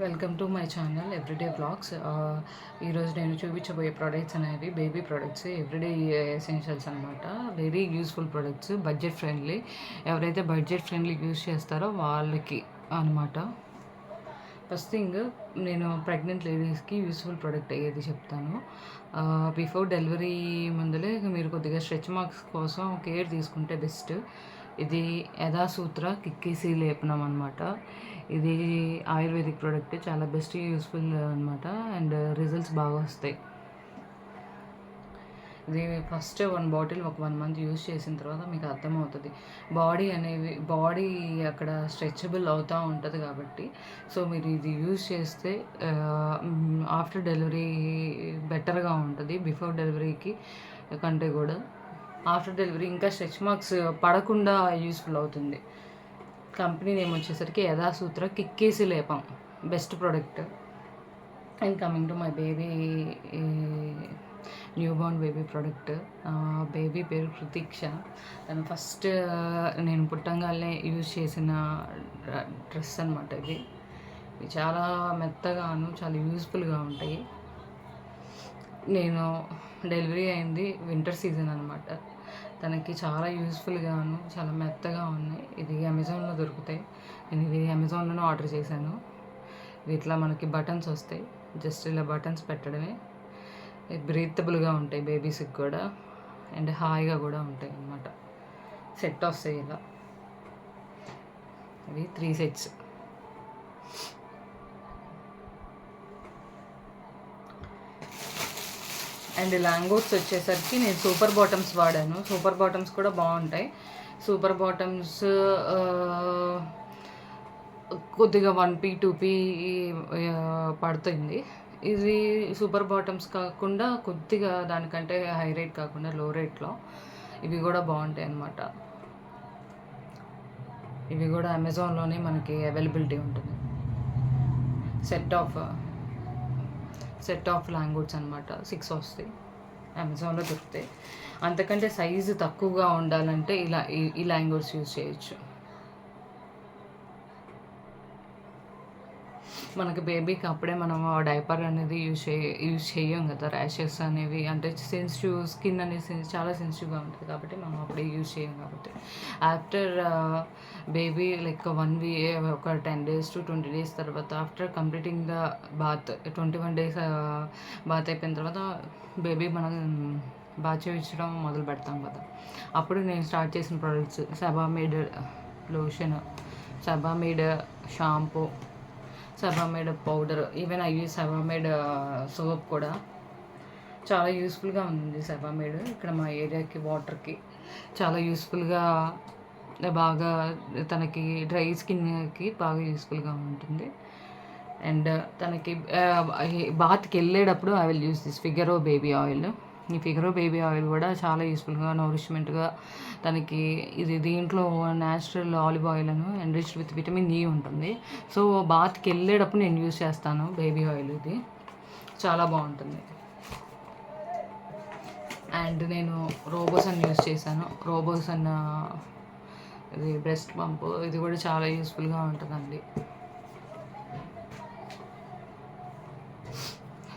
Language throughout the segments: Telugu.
Welcome to my channel everyday blogs. ఈరోజు నేను చూపించబోయే ప్రోడక్ట్స్ అనేవి బేబీ ప్రోడక్ట్స్, ఎవ్రీడే ఎసెన్షియల్స్ అనమాట. Very useful products, budget friendly. ఎవరైతే బడ్జెట్ ఫ్రెండ్లీ యూస్ చేస్తారో వాళ్ళకి అనమాట. ఫస్ట్ థింగ్, నేను ప్రెగ్నెంట్ లేడీస్కి యూస్ఫుల్ ప్రోడక్ట్ ఏది చెప్తాను. బిఫోర్ డెలివరీ ముందులే మీరు కొద్దిగా స్ట్రెచ్ మార్క్స్ కోసం కేర్ తీసుకుంటే బెస్ట్. ఇది యథాసూత్ర కిక్కీసీ లేపనం అనమాట. ఇది ఆయుర్వేదిక్ ప్రోడక్ట్, చాలా బెస్ట్, యూస్ఫుల్ అనమాట. అండ్ రిజల్ట్స్ బాగా వస్తాయి. ఇది ఫస్ట్ 1 బాటిల్ ఒక 1 మంత్ యూస్ చేసిన తర్వాత మీకు అర్థమవుతుంది. బాడీ అక్కడ స్ట్రెచబుల్ అవుతూ ఉంటుంది కాబట్టి. సో మీరు ఇది యూస్ చేస్తే ఆఫ్టర్ డెలివరీ బెటర్గా ఉంటుంది, బిఫోర్ డెలివరీకి కంటే కూడా. ఆఫ్టర్ డెలివరీ ఇంకా స్ట్రెచ్ మార్క్స్ పడకుండా యూస్ఫుల్ అవుతుంది. కంపెనీ నేమ్ వచ్చేసరికి యథాసూత్ర కిక్కేసి లేపం, best product. And coming to my baby, new born baby product. Baby పేరు కృతీక్ష. తను ఫస్ట్ నేను పుట్టంగానే యూజ్ చేసిన డ్రెస్ అనమాట ఇది. ఇవి చాలా మెత్తగాను చాలా యూస్ఫుల్గా ఉంటాయి. నేను డెలివరీ అయింది వింటర్ సీజన్ అనమాట. తనకి చాలా యూస్ఫుల్గాను చాలా మెత్తగా ఉన్నాయి. ఇది అమెజాన్లో దొరుకుతాయి. నేను ఇది అమెజాన్లోనే ఆర్డర్ చేశాను. ఇట్లా మనకి బటన్స్ వస్తాయి, జస్ట్ ఇలా బటన్స్ పెట్టడమే. బ్రీతబుల్గా ఉంటాయి బేబీస్కి కూడా, అండ్ హాయిగా కూడా ఉంటాయి అన్నమాట. సెట్ వస్తాయి ఇలా. ఇవి 3 సెట్స్. అండ్ లాంగోట్స్ వచ్చేసరికి నేను సూపర్ బాటమ్స్ వాడాను. సూపర్ బాటమ్స్ కూడా బాగుంటాయి. సూపర్ బాటమ్స్ కొద్దిగా 1p 2p పడుతుంది. ఇది సూపర్ బాటమ్స్ కాకుండా కొద్దిగా దానికంటే హై రేట్ కాకుండా లో రేట్లో ఇవి కూడా బాగుంటాయి అన్నమాట. ఇవి కూడా అమెజాన్లోనే మనకి అవైలబిలిటీ ఉంటుంది. సెట్ ఆఫ్ లాంగోట్స్ అనమాట. 6 వస్తాయి, అమెజాన్లో దొరుకుతాయి. అంతకంటే సైజు తక్కువగా ఉండాలంటే ఈ లాంగోట్స్ యూజ్ చేయొచ్చు. మనకి బేబీకి అప్పుడే మనం డైపర్ అనేది యూజ్ చేయం కదా. ర్యాషెస్ అనేవి అంటే స్కిన్ అనేది చాలా సెన్సిటివ్గా ఉంటుంది కాబట్టి మనం అప్పుడే యూజ్ చేయం కాబట్టి. ఆఫ్టర్ బేబీ లైక్ 1 వీక్, ఒక 10 days to 20 days తర్వాత, after completing the bath, 21 days bath అయిపోయిన తర్వాత బేబీ మనం బాత్ చేయించడం మొదలు పెడతాం కదా. అప్పుడు నేను స్టార్ట్ చేసిన products Sebamed lotion, Sebamed shampoo, Sebamed powder, even I use Sebamed soap కూడా. చాలా యూస్ఫుల్గా ఉంది సెబామేడ్. ఇక్కడ మా ఏరియాకి వాటర్కి చాలా యూస్ఫుల్గా, బాగా తనకి డ్రై స్కిన్కి బాగా యూస్ఫుల్గా ఉంటుంది. అండ్ తనకి బాత్కి వెళ్ళేటప్పుడు I will use this Figaro baby oil. ఈ ఫిగరో బేబీ ఆయిల్ కూడా చాలా యూస్ఫుల్గా, నౌరిష్మెంట్గా తనకి. దీంట్లో natural olive oil enriched with vitamin E ఉంటుంది. సో బాత్కి వెళ్ళేటప్పుడు నేను యూస్ చేస్తాను బేబీ ఆయిల్. ఇది చాలా బాగుంటుంది. అండ్ నేను రోబోసన్ యూస్ చేశాను. రోబోసన్ ఇది బ్రెస్ట్ పంప్, ఇది కూడా చాలా యూస్ఫుల్గా ఉంటుందండి.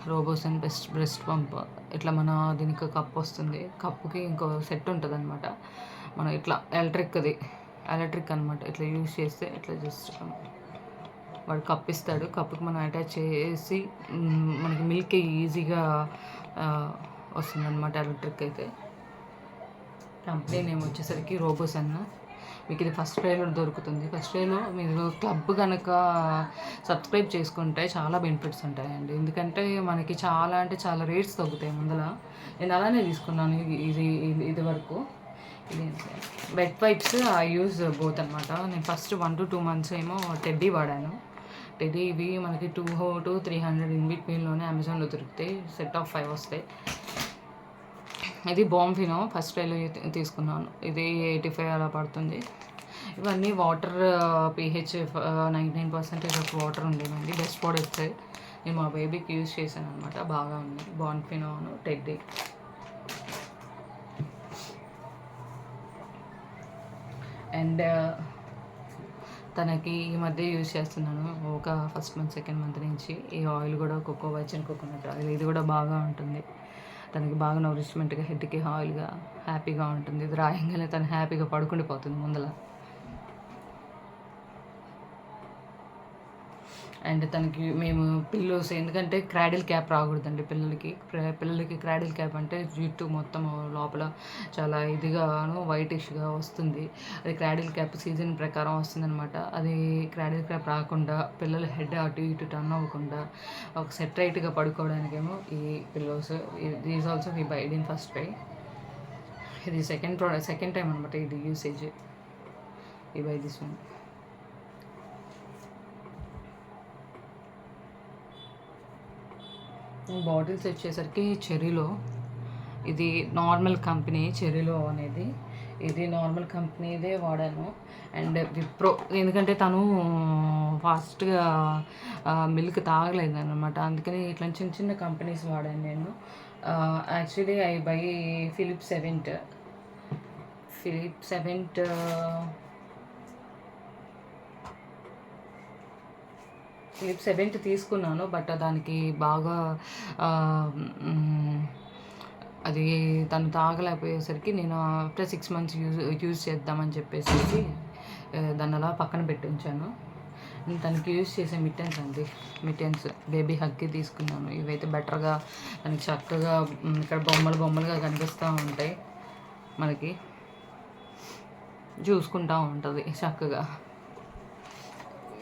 రోబోసన్ బ్రెస్ట్ పంప్. ఇట్లా మన దీనికి కప్ వస్తుంది, కప్పుకి ఇంకో సెట్ ఉంటుంది అనమాట. మనం ఇట్లా ఎలక్ట్రిక్ అనమాట. ఇట్లా యూజ్ చేస్తే ఇట్లా జస్ట్ వాడు కప్ ఇస్తాడు. కప్పుకి మనం అటాచ్ చేసి మనకి మిల్క్ ఈజీగా వస్తుంది అనమాట. ఎలక్ట్రిక్ అయితే. కంపెనీ నేమ్ వచ్చేసరికి రోబోసన్. మీకు ఇది ఫస్ట్ క్రైలో దొరుకుతుంది. ఫస్ట్ క్రైలో మీరు క్లబ్ కనుక సబ్స్క్రైబ్ చేసుకుంటే చాలా బెనిఫిట్స్ ఉంటాయండి. ఎందుకంటే మనకి చాలా అంటే చాలా రేట్స్ తగ్గుతాయి ముందర. నేను అలానే తీసుకున్నాను ఇది వరకు. ఇది wet wipes I use both అనమాట. నేను ఫస్ట్ 1 to 2 months ఏమో టెడ్డీ వాడాను. టెడ్డీ ఇవి మనకి 200 to 300 ఇన్ బిట్వీన్లోనే అమెజాన్లో దొరుకుతాయి. సెట్ ఆఫ్ 5 వస్తాయి. ఇది బాంఫినో ఫస్ట్ ట్రైలో తీసుకున్నాను. ఇది 85 అలా పడుతుంది. ఇవన్నీ వాటర్, pH 99% ఆఫ్ వాటర్ ఉండేవండి. Best products. నేను మా బేబీకి యూజ్ చేశాను అనమాట. బాగా ఉంది. బాంఫినో, టెడ్డీ. అండ్ తనకి ఈ మధ్య యూజ్ చేస్తున్నాను. ఒక ఫస్ట్ మంత్, సెకండ్ మంత్ నుంచి. ఈ ఆయిల్ కూడా వర్జిన్ కోకోనట్ ఆయిల్. ఇది కూడా బాగా ఉంటుంది. తనకి బాగా నరిష్మెంట్‌గా, హెడ్‌కి ఆయిల్‌గా హ్యాపీగా ఉంటుంది. ఇది రాయంగానే తను హ్యాపీగా పడుకుండిపోతుంది ముందల. అండ్ తనకి మేము పిల్లోస్, ఎందుకంటే క్రాడిల్ క్యాప్ రాకూడదండి పిల్లలకి క్రాడిల్ క్యాప్ అంటే జుట్టు మొత్తం లోపల చాలా ఇదిగాను వైటిష్గా వస్తుంది. అది క్రాడిల్ క్యాప్ సీజన్ ప్రకారం వస్తుందనమాట. అది క్రాడిల్ క్యాప్ రాకుండా పిల్లల హెడ్ అటు ఇటు టర్న్ అవ్వకుండా ఒక సెట్ రైట్గా పడుకోవడానికేమో ఈ pillows. These also we buyed in FirstCry. ఇది సెకండ్ టైం అనమాట ఇది యూసేజ్. ఈ బై దిస్ వన్. బాటిల్స్ వచ్చేసరికి చెర్రీలో. ఇది నార్మల్ కంపెనీ చెర్రీలో అనేది. ఇది నార్మల్ కంపెనీదే వాడాను. అండ్ విప్రో, ఎందుకంటే తను ఫాస్ట్గా మిల్క్ తాగలేదన్నమాట. అందుకని ఇట్లా చిన్న చిన్న కంపెనీస్ వాడాను నేను. Actually I buy Philips Avent. Philips Avent తీసుకున్నాను. బట్ దానికి బాగా అది తను తాగలేకపోయేసరికి నేను ఆఫ్టర్ 6 months యూజ్ చేద్దామని చెప్పేసి దాన్ని అలా పక్కన పెట్టి ఉంచాను. తనకి యూజ్ చేసే మిట్టెన్స్ బేబీ హగ్కి తీసుకున్నాను. ఇవైతే బెటర్గా తనకి చక్కగా ఇక్కడ బొమ్మలుగా కనిపిస్తూ ఉంటాయి. మనకి చూసుకుంటూ ఉంటుంది చక్కగా.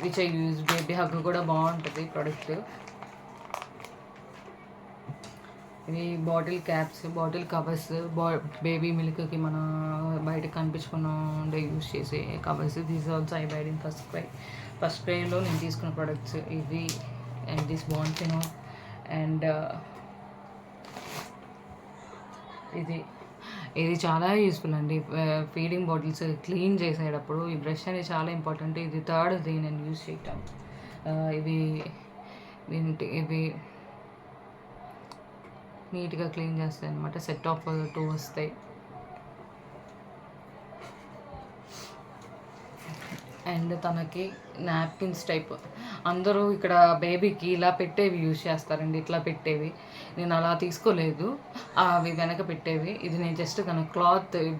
Which I use. Baby hug కూడా బాగుంటుంది ప్రోడక్ట్. ఇవి bottle caps, bottle covers, baby మిల్క్కి మన బయట కనిపించకుండా ఉండే యూజ్ చేసే covers. These also I buyed in first క్రైలో నేను తీసుకున్న ప్రోడక్ట్స్ ఇవి. And this బాన్సినో. అండ్ ఇది చాలా యూస్ఫుల్ అండి. ఫీడింగ్ బాటిల్స్ క్లీన్ చేసేటప్పుడు ఈ బ్రష్ అనేది చాలా ఇంపార్టెంట్. ఇది థర్డ్ది నేను యూజ్ చేయటం. ఇవి నీట్గా క్లీన్ చేస్తాయి అనమాట. సెట్ ఆఫ్ 2 వస్తాయి. అండ్ తనకి నాప్కిన్స్ టైప్ అందరూ ఇక్కడ బేబీకి ఇలా పెట్టేవి యూజ్ చేస్తారండి. ఇట్లా పెట్టేవి నేను అలా తీసుకోలేదు. అవి వెనక పెట్టేవి. ఇది నేను జస్ట్ తన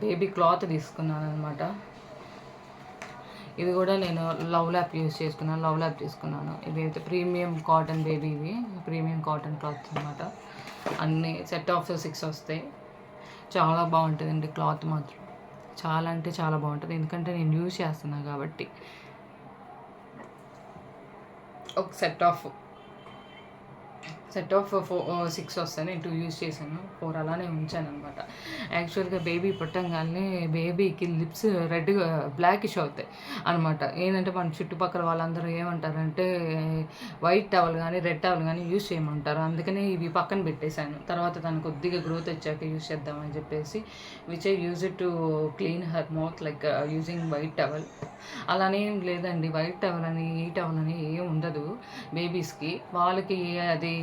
బేబీ క్లాత్ తీసుకున్నాను అనమాట. ఇది కూడా నేను లవ్ ల్యాప్ తీసుకున్నాను. ఇవి అయితే ప్రీమియం కాటన్ బేబీవి, ప్రీమియం కాటన్ క్లాత్ అనమాట. అన్నీ సెట్ ఆఫ్ 6 వస్తాయి. చాలా బాగుంటుందండి క్లాత్ మాత్రం. చాలా అంటే చాలా బాగుంటుంది, ఎందుకంటే నేను యూజ్ చేస్తున్నాను కాబట్టి. ఒక సెట్ ఆఫ్ 6 వస్తాయి. నేను 2 యూజ్ చేశాను, 4 అలానే ఉంచాను అనమాట. యాక్చువల్గా బేబీ పుట్టంగానే బేబీకి లిప్స్ రెడ్గా బ్లాకిష్ అవుతాయి అనమాట. ఏంటంటే మన చుట్టుపక్కల వాళ్ళందరూ ఏమంటారంటే వైట్ టవల్ కానీ రెడ్ టవల్ కానీ యూజ్ చేయమంటారు. అందుకనే ఇవి పక్కన పెట్టేశాను. తర్వాత తను కొద్దిగా గ్రోత్ వచ్చాక యూజ్ చేద్దామని చెప్పేసి which I use it to clean her mouth like using white towel. అలానే ఏం లేదండి, వైట్ టవల్ అని ఈ టవల్ అని ఏం ఉండదు బేబీస్కి. వాళ్ళకి అది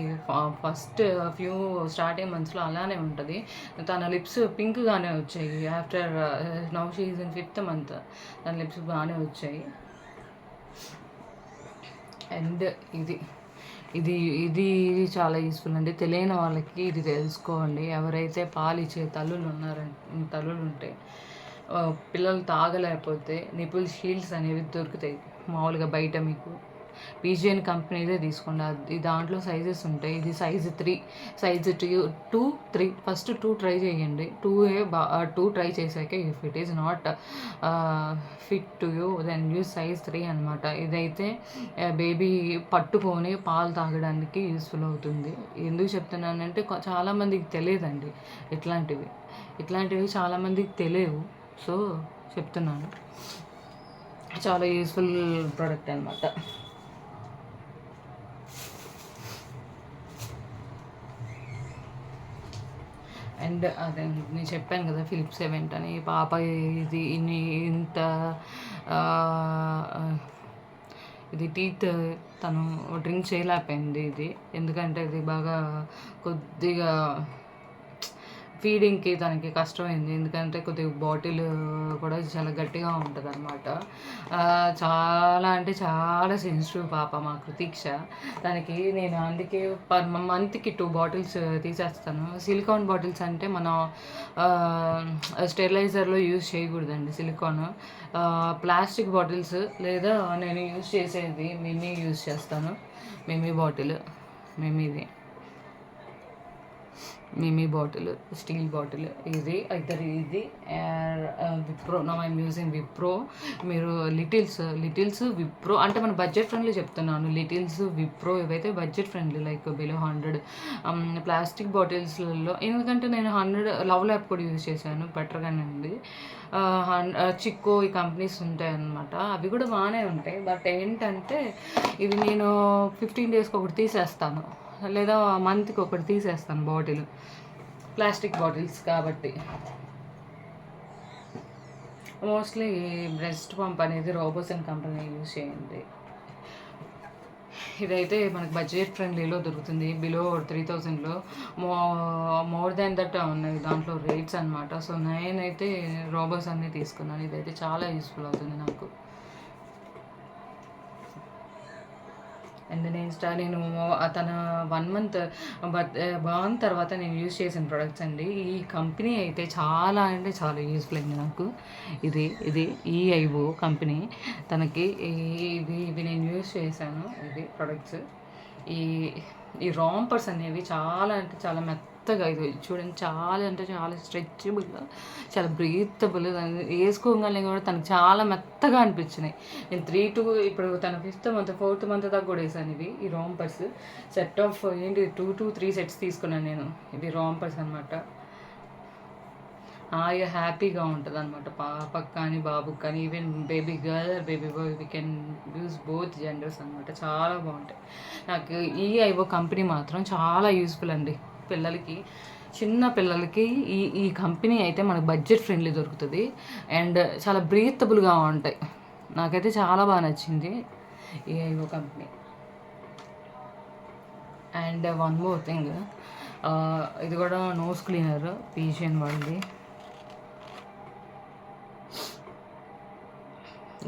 ఫస్ట్ ఫ్యూ స్టార్టింగ్ మంత్స్లో అలానే ఉంటుంది. తన లిప్స్ పింక్గానే వచ్చాయి. After now she is in 5th month తన లిప్స్ బాగానే వచ్చాయి. అండ్ ఇది చాలా యూస్ఫుల్ అండి. తెలియని వాళ్ళకి ఇది తెలుసుకోండి. ఎవరైతే పాలిచ్చే తల్లులు ఉంటే పిల్లలు తాగలేకపోతే నిపుల్ షీల్డ్స్ అనేవి దొరుకుతాయి మామూలుగా బయట. మీకు పీజియన్ కంపెనీదే తీసుకోండి. అది దాంట్లో సైజెస్ ఉంటాయి. ఇది సైజ్ 3, సైజ్ 2, 3. ఫస్ట్ 2 ట్రై చేయండి. 2 ట్రై చేశాక if it is not fit to you then use size 3 అనమాట. ఇదైతే బేబీ పట్టుకొని పాలు తాగడానికి యూస్ఫుల్ అవుతుంది. ఎందుకు చెప్తున్నానంటే చాలామందికి తెలియదండి ఇట్లాంటివి చాలామందికి తెలియవు. సో చెప్తున్నాను, చాలా యూస్ఫుల్ ప్రోడక్ట్ అనమాట. అండ్ అదే నేను చెప్పాను కదా ఫిలిప్ సెవెంట్ అని. పాప ఇది టీత్ తను డ్రింక్ చేయలేకపోయింది ఇది, ఎందుకంటే ఇది బాగా కొద్దిగా ఫీడింగ్‌కి తనకి కష్టమైంది. ఎందుకంటే కొద్దిగా బాటిల్ కూడా చాలా గట్టిగా ఉంటదనమాట. చాలా అంటే చాలా సెన్సిటివ్ పాప మా కృతీక్ష. తనకి నేను అందుకే మంత్‌కి 2 బాటిల్స్ తీసేస్తాను. సిలికాన్ బాటిల్స్ అంటే మనం స్టెరిలైజర్‌లో యూజ్ చేయకూడదండి సిలికాను. ప్లాస్టిక్ బాటిల్స్ లేదా నేను యూజ్ చేసేది మినీ యూజ్ చేస్తాను. మిమీ బాటిల్. మిమీది. మిమీ బాటిల్, స్టీల్ బాటిల్ ఇది ఇద్దరు ఇది Wipro. Now I'm using Wipro. మీరు లిటిల్స్ విప్రో అంటే మన బడ్జెట్ ఫ్రెండ్లీ చెప్తున్నాను. లిటిల్స్ విప్రో ఇవైతే budget friendly like below 100. Plastic బాటిల్స్లలో ఎందుకంటే నేను 100 లవ్ ల్యాబ్ కూడా యూజ్ చేశాను, బెటర్గానే ఉంది. చిక్కో ఈ కంపెనీస్ ఉంటాయన్నమాట, అవి కూడా బాగానే ఉంటాయి. బట్ ఏంటంటే ఇవి నేను 15 డేస్కి ఒకటి తీసేస్తాను, లేదా మంత్కి ఒకటి తీసేస్తాను బాటిల్, ప్లాస్టిక్ బాటిల్స్ కాబట్టి. మోస్ట్లీ బ్రెస్ట్ పంప్ అనేది రోబోసన్ కంపెనీ యూజ్ చేయండి. ఇదైతే మనకు బడ్జెట్ ఫ్రెండ్లీలో దొరుకుతుంది, బిలో 3000లో. మోర్ దాన్ దట్ ఉన్నాయి దాంట్లో రేట్స్ అనమాట. సో నేనైతే రోబోసన్ని తీసుకున్నాను. ఇదైతే చాలా యూస్ఫుల్ అవుతుంది నాకు. అండ్ నేను తన 1 మంత్ బాగున్న తర్వాత నేను యూజ్ చేసిన ప్రొడక్ట్స్ అండి. ఈ కంపెనీ అయితే చాలా అంటే చాలా యూస్ఫుల్ అయింది నాకు. ఇది ఈఐఓ కంపెనీ. తనకి ఇవి నేను యూజ్ చేశాను. ఇది ప్రొడక్ట్స్. ఈ ఈ రాంపర్స్ అనేవి చాలా అంటే చాలా మెత్తగా, ఇది చూడండి, చాలా అంటే చాలా స్ట్రెచబుల్గా, చాలా బ్రీతబుల్. వేసుకోగానే కూడా తనకు చాలా మెత్తగా అనిపించినాయి. నేను 3 to ఇప్పుడు తన 5th మంత్ 4th మంత్ దాకా కూడా వేసాను ఈ రాంపర్స్. సెట్ ఆఫ్ 2 to 3 సెట్స్ తీసుకున్నాను నేను. ఇవి రాంపర్స్ అనమాట. హ్యాపీగా ఉంటుంది అనమాట పాపకు కానీ బాబుకి కానీ. Even baby girl baby bye we can use both genders అనమాట. చాలా బాగుంటాయి. నాకు ఈ ఐఓ కంపెనీ మాత్రం చాలా యూస్ఫుల్ అండి. పిల్లలకి, చిన్న పిల్లలకి ఈ కంపెనీ అయితే మనకు బడ్జెట్ ఫ్రెండ్లీ దొరుకుతుంది అండ్ చాలా బ్రీతబుల్గా ఉంటాయి. నాకైతే చాలా బాగా నచ్చింది ఈ IO company. And one more thing, ఇది కూడా నోస్ క్లీనర్ పీజియన్ వాళ్ళది.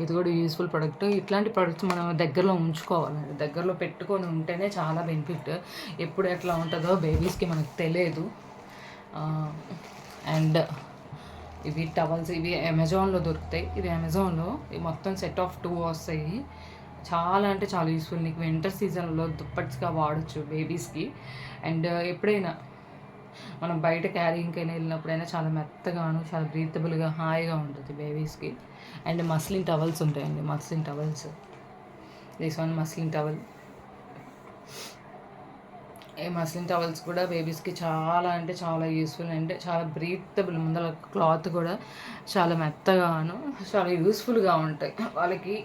ఇది కూడా యూస్ఫుల్ ప్రోడక్ట్. ఇట్లాంటి ప్రోడక్ట్స్ మనం దగ్గరలో ఉంచుకోవాలండి. దగ్గరలో పెట్టుకొని ఉంటేనే చాలా బెనిఫిట్. ఎప్పుడు ఎట్లా ఉంటుందో బేబీస్కి మనకు తెలియదు. అండ్ ఇవి టవల్స్, ఇవి అమెజాన్లో దొరుకుతాయి. ఇవి అమెజాన్లో మొత్తం సెట్ ఆఫ్ 2 వస్తాయి. చాలా అంటే చాలా యూస్ఫుల్. నీకు వింటర్ సీజన్లో దుప్పట్స్గా వాడచ్చు బేబీస్కి. అండ్ ఎప్పుడైనా మనం బయట క్యారింగ్కైనా వెళ్ళినప్పుడైనా చాలా మెత్తగాను, చాలా బ్రీతబుల్గా, హాయిగా ఉంటుంది బేబీస్కి. అండ్ మస్లిన్ టవల్స్ ఉంటాయండి, muslin towels. This one muslin towel. ఈ మస్లిన్ టవల్స్ కూడా బేబీస్కి చాలా అంటే చాలా యూస్ఫుల్ అండ్ చాలా బ్రీతబుల్. ముందర క్లాత్ కూడా చాలా మెత్తగాను చాలా యూస్ఫుల్గా ఉంటాయి. వాళ్ళకి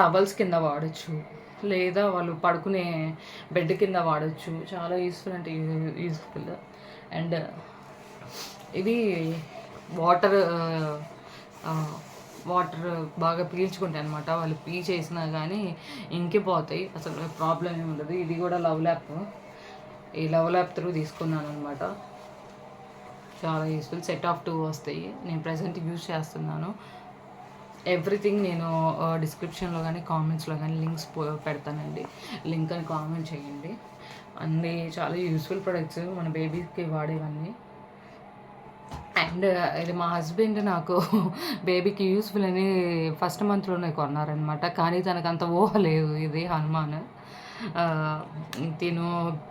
టవల్స్ కింద వాడచ్చు, లేదా వాళ్ళు పడుకునే బెడ్ కింద వాడచ్చు. చాలా యూస్ఫుల్ అంటే యూస్ఫుల్. అండ్ ఇవి వాటర్ బాగా పీల్చుకుంటాయి అనమాట. వాళ్ళు చేసినా కానీ ఇంకిపోతాయి, అసలు ప్రాబ్లం ఏమి ఉండదు. ఇది కూడా లవ్ ల్యాప్. ఈ లవ్ ల్యాప్ త్రూ తీసుకున్నాను అనమాట. చాలా యూస్ఫుల్. సెట్ ఆఫ్ 2 వస్తాయి. నేను ప్రజెంట్ యూజ్ చేస్తున్నాను. ఎవ్రీథింగ్ నేను డిస్క్రిప్షన్లో కానీ కామెంట్స్లో కానీ లింక్స్ పెడతానండి. లింక్ అని కామెంట్ చేయండి. అన్నీ చాలా యూస్ఫుల్ ప్రొడక్ట్స్ మన బేబీకి వాడేవన్నీ. అండ్ ఇది మా హస్బెండ్ నాకు బేబీకి యూస్ఫుల్ అని ఫస్ట్ మంత్లోనే కొన్నారనమాట. కానీ తనకు అంత ఊహ లేదు. ఇది హనుమాన్ తిను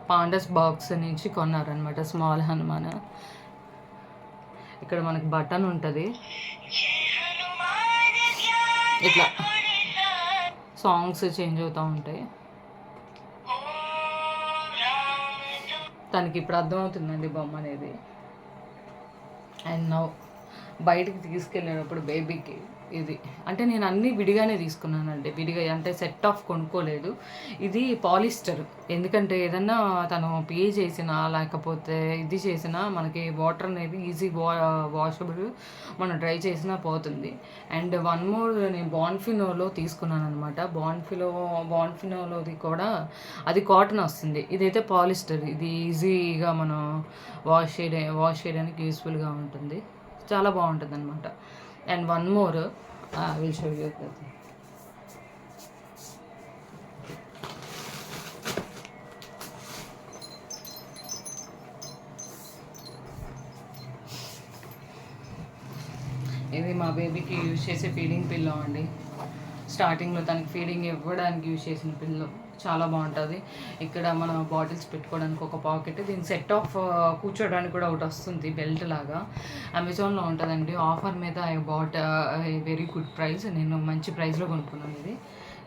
పాండస్ బాక్స్ నుంచి కొన్నారనమాట, స్మాల్ హనుమాన్. ఇక్కడ మనకి బటన్ ఉంటుంది, ఇట్లా సాంగ్స్ చేంజ్ అవుతూ ఉంటాయి. తనకి ఇప్పుడు అర్థమవుతుందండి బొమ్మ అనేది. అండ్ నౌ బయటికి తీసుకెళ్ళినప్పుడు బేబీకి ఇది. అంటే నేను అన్నీ విడిగానే తీసుకున్నానండి. విడిగా అంటే సెట్ ఆఫ్ కొనుక్కోలేదు. ఇది పాలిస్టర్. ఎందుకంటే ఏదన్నా తను పే చేసినా, లేకపోతే ఇది చేసినా మనకి వాటర్ అనేది ఈజీ వాషబుల్ మనం డ్రై చేసినా పోతుంది. అండ్ వన్ మోర్ నేను బాన్ఫినోలో తీసుకున్నాననమాట. బాన్ఫినోలోది కూడా అది కాటన్ వస్తుంది. ఇదైతే పాలిస్టర్. ఇది ఈజీగా మనం వాష్ చేయడానికి యూస్ఫుల్గా ఉంటుంది. చాలా బాగుంటుందన్నమాట. And one more will show you. ఇది మా బేబీకి యూజ్ చేసే ఫీడింగ్ పిల్లో అండి. స్టార్టింగ్లో తనకి ఫీడింగ్ ఇవ్వడానికి యూజ్ చేసిన పిల్లో చాలా బాగుంటుంది. ఇక్కడ మన బాటిల్స్ పెట్టుకోవడానికి ఒక పాకెట్, దీని సెట్ ఆఫ్ కూర్చోడానికి కూడా ఒకటి వస్తుంది బెల్ట్ లాగా. అమెజాన్లో ఉంటుందండి. ఆఫర్ మీద I bought very good price. నేను మంచి ప్రైస్లో కొనుక్కున్నాను. ఇది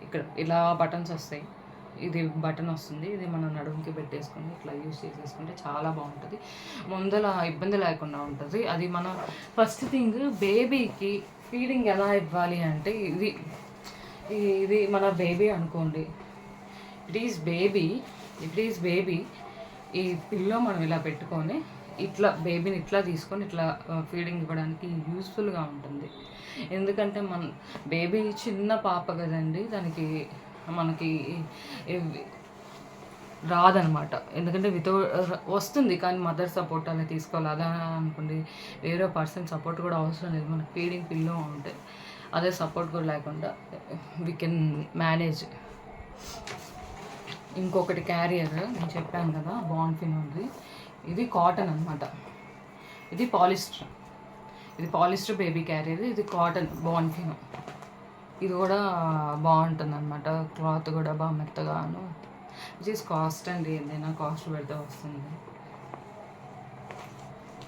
ఇక్కడ ఇలా బటన్స్ వస్తాయి. ఇది బటన్ వస్తుంది. ఇది మనం నడుముకి పెట్టేసుకుని ఇట్లా యూజ్ చేసేసుకుంటే చాలా బాగుంటుంది. ముందల ఇబ్బంది లేకుండా ఉంటుంది. అది మన ఫస్ట్ థింగ్ బేబీకి ఫీడింగ్ ఎలా ఇవ్వాలి అంటే ఇది మన బేబీ అనుకోండి. ఇట్ ఈస్ బేబీ ఈ పిల్లో మనం ఇలా పెట్టుకొని ఇట్లా బేబీని ఇట్లా తీసుకొని ఇట్లా ఫీడింగ్ ఇవ్వడానికి యూస్ఫుల్గా ఉంటుంది. ఎందుకంటే మన బేబీ చిన్న పాప కదండి, దానికి మనకి రాదనమాట. ఎందుకంటే వస్తుంది కానీ మదర్ సపోర్ట్ అనేది తీసుకోవాలి. అదే అనుకోండి వేరే పర్సన్ సపోర్ట్ కూడా అవసరం లేదు. మనకి ఫీడింగ్ పిల్లో ఉంటే అదే సపోర్ట్ కూడా లేకుండా వీ కెన్ మేనేజ్. ఇంకొకటి క్యారియర్ నేను చెప్పాను కదా బాన్ఫినోది. ఇది కాటన్ అనమాట. ఇది పాలిస్టర్ బేబీ క్యారియర్. ఇది కాటన్ బాన్ఫినో. ఇది కూడా బాగుంటుంది అనమాట. క్లాత్ కూడా బాగా మెత్తగాను. విచ్ ఈస్ కాస్ట్ అండి. ఏదైనా కాస్ట్ పెడితే వస్తుంది.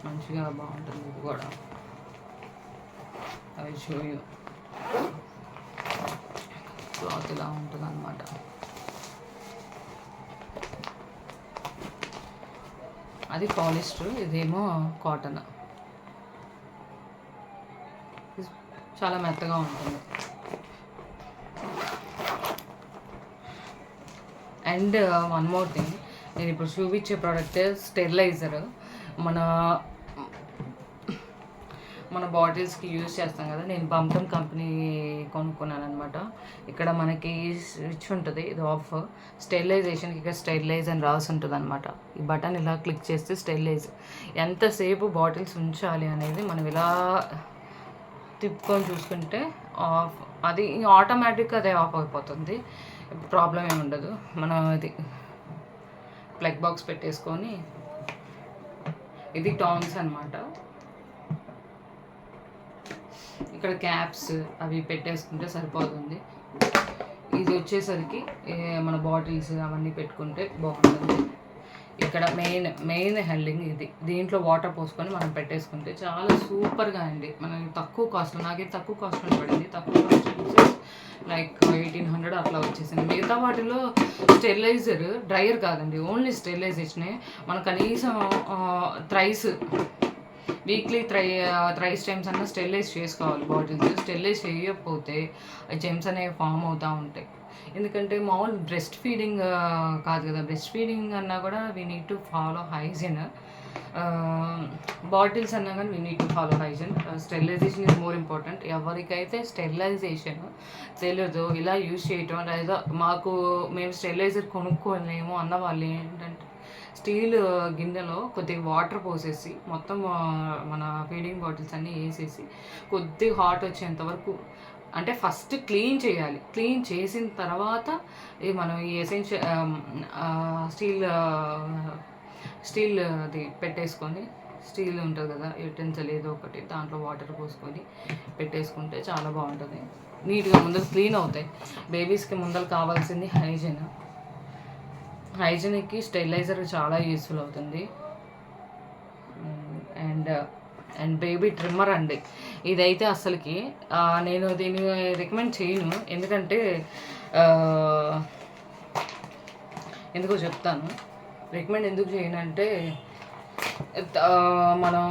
మంచిగా బాగుంటుంది. ఇది కూడా అవి షోయు క్లాత్ ఇలా ఉంటుంది అనమాట. అది పాలిస్టర్, ఇదేమో కాటన్. చాలా మెత్తగా ఉంటుంది. అండ్ వన్ మోర్ థింగ్, నేను ఇప్పుడు చూపించే ప్రోడక్ట్ స్టెరిలైజర్. మన బాటిల్స్కి యూజ్ చేస్తాం కదా. నేను బంధం కంపెనీ కొనుక్కున్నాను అనమాట. ఇక్కడ మనకి స్విచ్ ఉంటుంది. ఇది ఆఫ్. స్టెరిలైజేషన్కి ఇక్కడ స్టెరిలైజ్ అని రాసి ఉంటుంది అనమాట. ఈ బటన్ ఇలా క్లిక్ చేస్తే స్టెరిలైజ్. ఎంతసేపు బాటిల్స్ ఉంచాలి అనేది మనం ఇలా తిప్పుకొని చూసుకుంటే ఆఫ్. అది ఆటోమేటిక్గా అదే ఆఫ్ అయిపోతుంది. ప్రాబ్లం ఏమి ఉండదు. మనం ఇది ప్లగ్ బాక్స్ పెట్టేసుకొని, ఇది టాంగ్స్ అనమాట. ఇక్కడ క్యాప్స్ అవి పెట్టేసుకుంటే సరిపోతుంది. ఇది వచ్చేసరికి మన బాటిల్స్ అవన్నీ పెట్టుకుంటే బాగుంటుంది. ఇక్కడ మెయిన్ హెల్డింగ్ ఇది. దీంట్లో వాటర్ పోసుకొని మనం పెట్టేసుకుంటే చాలా సూపర్గా అండి. మనకి తక్కువ కాస్ట్, నాకైతే తక్కువ కాస్ట్లో పడింది. తక్కువ కాస్ట్ లైక్ 1800 అట్లా వచ్చేసింది. మిగతా వాటిలో స్టెరిలైజర్ డ్రైయర్ కాదండి, ఓన్లీ స్టెరిలైజేషనే. మనం కనీసం వీక్లీ థ్రైస్ టైమ్స్ అన్నా స్టెరిలైజ్ చేసుకోవాలి బాటిల్స్. స్టెరిలైజ్ చేయకపోతే జెమ్స్ అనేవి ఫామ్ అవుతూ ఉంటాయి. ఎందుకంటే మామూలు బ్రెస్ట్ ఫీడింగ్ కాదు కదా. బ్రెస్ట్ ఫీడింగ్ అన్నా కూడా we need to follow hygiene. Bottles అన్నా కానీ we need to follow hygiene. Sterilisation is more important. ఎవరికైతే స్టెరిలైజేషన్ తెలియదు, ఇలా యూజ్ చేయటం లేదా మేము స్టెరిలైజర్ కొనుక్కోలేము అన్న వాళ్ళు ఏంటంటే స్టీల్ గిన్నెలో కొద్దిగా వాటర్ పోసేసి మొత్తం మన ఫీడింగ్ బాటిల్స్ అన్నీ వేసేసి కొద్దిగా హాట్ వచ్చేంత వరకు, అంటే ఫస్ట్ క్లీన్ చేయాలి. క్లీన్ చేసిన తర్వాత మనం ఈ స్టీల్ అది పెట్టేసుకొని, స్టీల్ ఉంటుంది కదా యుటెన్సిల్ ఏదో ఒకటి, దాంట్లో వాటర్ పోసుకొని పెట్టేసుకుంటే చాలా బాగుంటుంది. నీట్గా ముందర క్లీన్ అవుతాయి. బేబీస్కి ముందర కావాల్సింది హైజీనిక్కి స్టెరిలైజర్ చాలా యూస్ఫుల్ అవుతుంది. అండ్ బేబీ ట్రిమ్మర్ అండి. ఇదైతే అసలుకి నేను దీన్ని రికమెండ్ చేయను. ఎందుకంటే ఎందుకో చెప్తాను. రికమెండ్ ఎందుకు చేయను అంటే మనం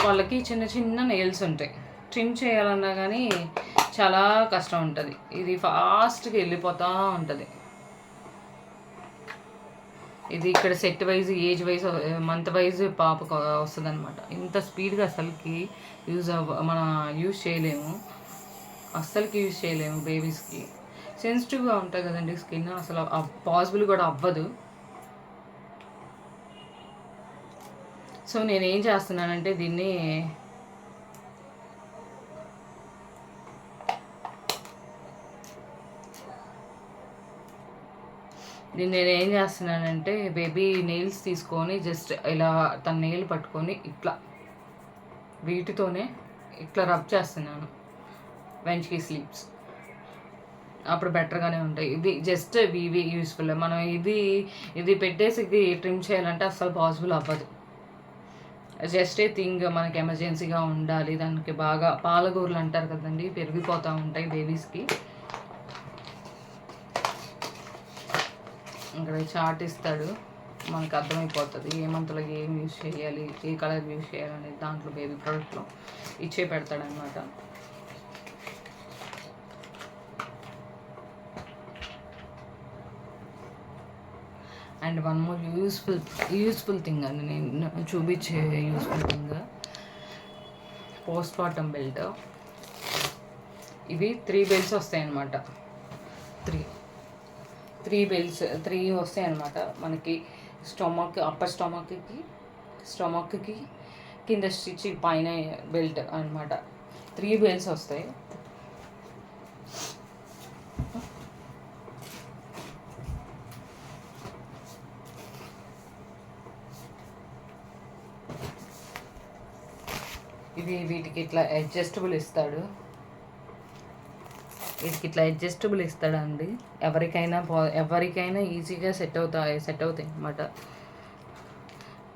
వాళ్ళకి చిన్న చిన్న నెయిల్స్ ఉంటాయి. ట్రిమ్ చేయాలన్నా కానీ చాలా కష్టం ఉంటుంది. ఇది ఫాస్ట్గా వెళ్ళిపోతూ ఉంటుంది. ఇది ఇక్కడ set wise, age wise, month wise పాపకు వస్తుంది అనమాట. ఇంత స్పీడ్గా అసలుకి మనం యూజ్ చేయలేము, అస్సలకి యూజ్ చేయలేము. బేబీస్కి సెన్సిటివ్గా ఉంటుంది కదండి స్కిన్, అసలు పాసిబుల్ కూడా అవ్వదు. సో నేనేం చేస్తున్నానంటే దీన్ని నేనేం చేస్తున్నానంటే బేబీ నెయిల్స్ తీసుకొని జస్ట్ ఇలా తన నెయిల్ పట్టుకొని ఇట్లా వీటితోనే ఇట్లా రబ్ చేస్తున్నాను వెన్ షీ స్లీప్స్. అప్పుడు బెటర్గానే ఉంటాయి. ఇది జస్ట్ ఇవి యూస్ఫుల్. మనం ఇది పెట్టేసి ఇది ట్రిమ్ చేయాలంటే అస్సలు పాసిబుల్ అవ్వదు. జస్ట్ ఏ థింగ్ మనకి ఎమర్జెన్సీగా ఉండాలి, దానికి బాగా పాలగూరలు అంటారు కదండి, పెరిగిపోతూ ఉంటాయి బేబీస్కి. ఇక్కడ చార్ట్ ఇస్తాడు, మనకు అర్థమైపోతుంది ఏ మంత్లో ఏం యూజ్ చేయాలి, ఏ కలర్ యూజ్ చేయాలి అనేది దాంట్లో బేబీ ప్రోడక్ట్లో ఇచ్చే పెడతాడనమాట. And one more useful thing అండి, నేను చూపించే useful thing, postpartum belt. ఇవి 3 బెల్ట్స్ వస్తాయి అన్నమాట. 3 బెల్ట్స్ 3 వస్తాయి అన్నమాట మనకి. స్టమక్, అప్పర్ స్టమక్కి కింద స్టిచ్ పైన బెల్ట్ అనమాట. 3 బెల్ట్స్ వస్తాయి. వీటికి ఇట్లా అడ్జస్టబుల్ ఇస్తాడు. వీటికి ఇట్లా అడ్జస్టబుల్ ఇస్తాడండి. ఎవరికైనా ఈజీగా సెట్ అవుతాయి అన్నమాట.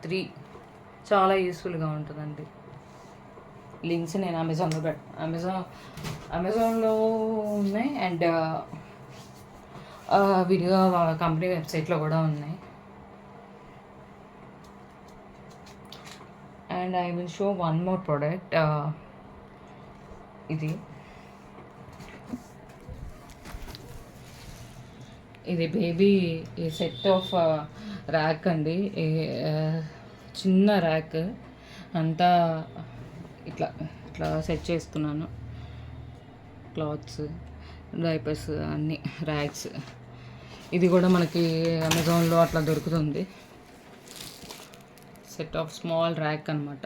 3 చాలా యూస్ఫుల్గా ఉంటుందండి. లింక్స్ నేను అమెజాన్లో ఉన్నాయి, అండ్ విడిగా కంపెనీ వెబ్సైట్లో కూడా ఉన్నాయి. And I will show one more product. ఇది బేబీ సెట్ ఆఫ్ ర్యాక్ అండి. చిన్న ర్యాక్ అంతా ఇట్లా సెట్ చేస్తున్నాను. క్లాత్స్, డైపర్స్ అన్నీ ర్యాక్స్. ఇది కూడా మనకి అమెజాన్లో అట్లా దొరుకుతుంది. సెట్ ఆఫ్ స్మాల్ ర్యాక్ అనమాట.